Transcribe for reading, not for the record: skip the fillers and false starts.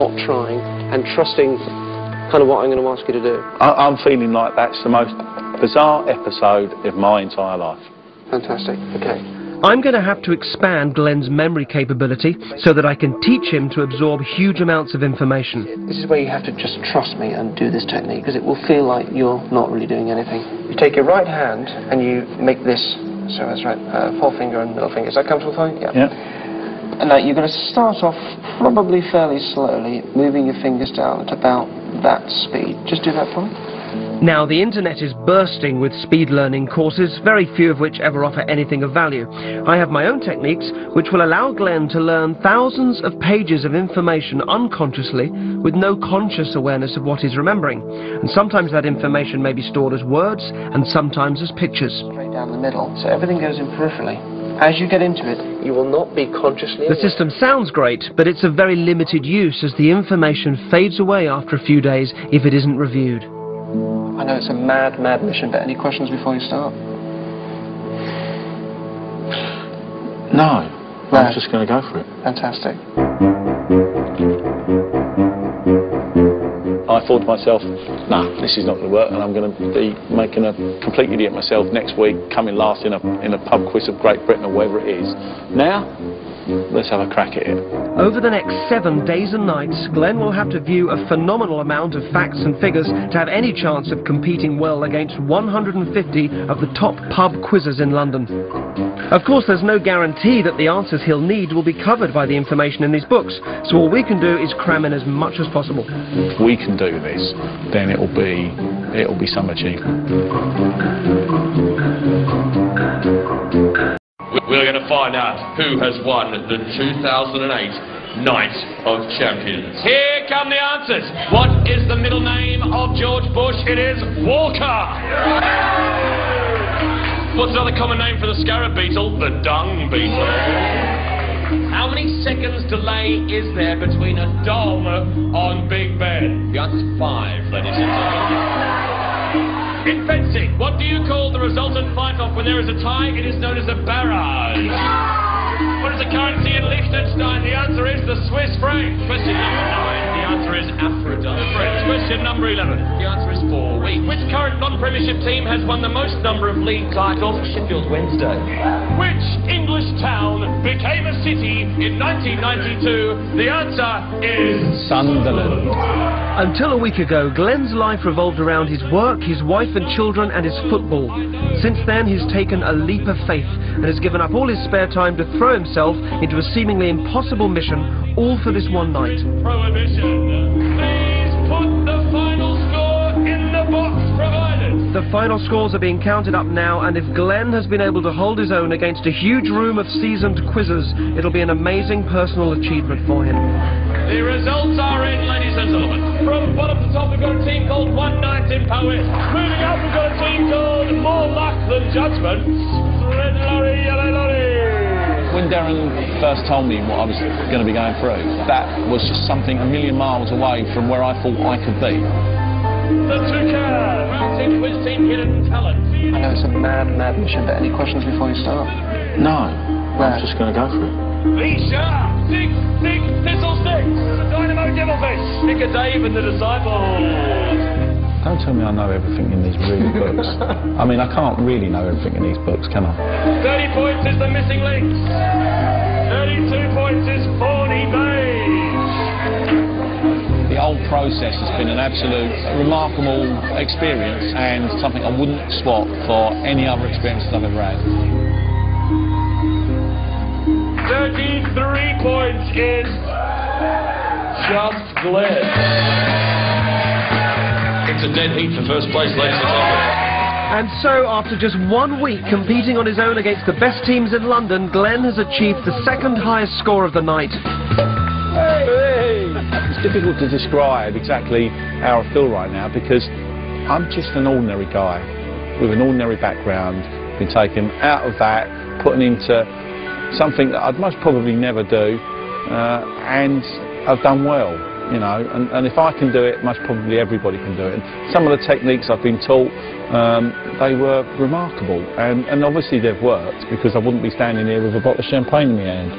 not trying and trusting kind of what I'm going to ask you to do. I'm feeling like that's the most bizarre episode of my entire life. Fantastic. Okay. I'm going to have to expand Glenn's memory capability so that I can teach him to absorb huge amounts of information. This is where you have to just trust me and do this technique, because it will feel like you're not really doing anything. You take your right hand and you make this, so that's right, forefinger and middle finger. Is that comfortable for you? Yeah. And now you're going to start off probably fairly slowly, moving your fingers down at about that speed. Just do that for me. Now, the internet is bursting with speed learning courses, very few of which ever offer anything of value. I have my own techniques which will allow Glenn to learn thousands of pages of information unconsciously with no conscious awareness of what he's remembering. And sometimes that information may be stored as words and sometimes as pictures. Straight down the middle, so everything goes in peripherally. As you get into it, you will not be consciously aware. The system sounds great, but it's of very limited use as the information fades away after a few days if it isn't reviewed. I know it's a mad, mad mission, but any questions before you start? No. I'm just going to go for it. Fantastic. I thought to myself, nah, this is not going to work, and I'm going to be making a complete idiot of myself next week, coming last in a pub quiz of Great Britain or wherever it is. Now, let's have a crack at it. Over the next 7 days and nights, Glenn will have to view a phenomenal amount of facts and figures to have any chance of competing well against 150 of the top pub quizzes in London. Of course, there's no guarantee that the answers he'll need will be covered by the information in these books, so all we can do is cram in as much as possible. If we can do this, then it'll be some achievement. We're going to find out who has won the 2008 Night of Champions. Here come the answers. What is the middle name of George Bush? It is Walker. What's another common name for the scarab beetle? The dung beetle. How many seconds delay is there between a dong on Big Ben? The answer's 5, ladies and gentlemen. In fencing, what do you call the resultant fight-off when there is a tie? It is known as a barrage. What is the currency in Liechtenstein? The answer is the Swiss franc. Question number 9. The answer is Aphrodite. Question number 11. The answer is 4 weeks. Which current non-premiership team has won the most number of league titles? Sheffield Wednesday. Which English town became a city in 1992? The answer is Sunderland. Until a week ago, Glenn's life revolved around his work, his wife and children, and his football. Since then, he's taken a leap of faith and has given up all his spare time to throw himself into a seemingly impossible mission, all for this one night. Prohibition. Please put the final score in the box provided. The final scores are being counted up now, and if Glenn has been able to hold his own against a huge room of seasoned quizzers, it'll be an amazing personal achievement for him. The results are in, ladies and gentlemen. From bottom to top, we've got a team called One Night in Powys. Moving up, we've got a team called More Luck Than Judgment. Red lorry, yellow lorry. When Darren first told me what I was going to be going through, that was just something a million miles away from where I thought I could be. The Toucan Mountain Quiz Team Hidden Talent. I know it's a mad, mad mission, but any questions before you start? No, I'm just going to go for it. Be sharp! Stick, stick, thistle sticks! The Dynamo Devilfish! Nick a Dave and the Disciples! Don't tell me I know everything in these really books. I mean, I can't really know everything in these books, can I? 30 points is the missing links. 32 points is Fawny Beige. The whole process has been an absolute remarkable experience and something I wouldn't swap for any other experiences I've ever had. 33 points is just Glenn. It's a dead heat for first place, ladies and gentlemen. And so, after just 1 week competing on his own against the best teams in London, Glenn has achieved the second highest score of the night. Hey! It's difficult to describe exactly how I feel right now because I'm just an ordinary guy with an ordinary background, been taken out of that, put into something that I'd most probably never do, and I've done well, you know, and if I can do it, most probably everybody can do it. And some of the techniques I've been taught, they were remarkable, and obviously they've worked because I wouldn't be standing here with a bottle of champagne in my hand.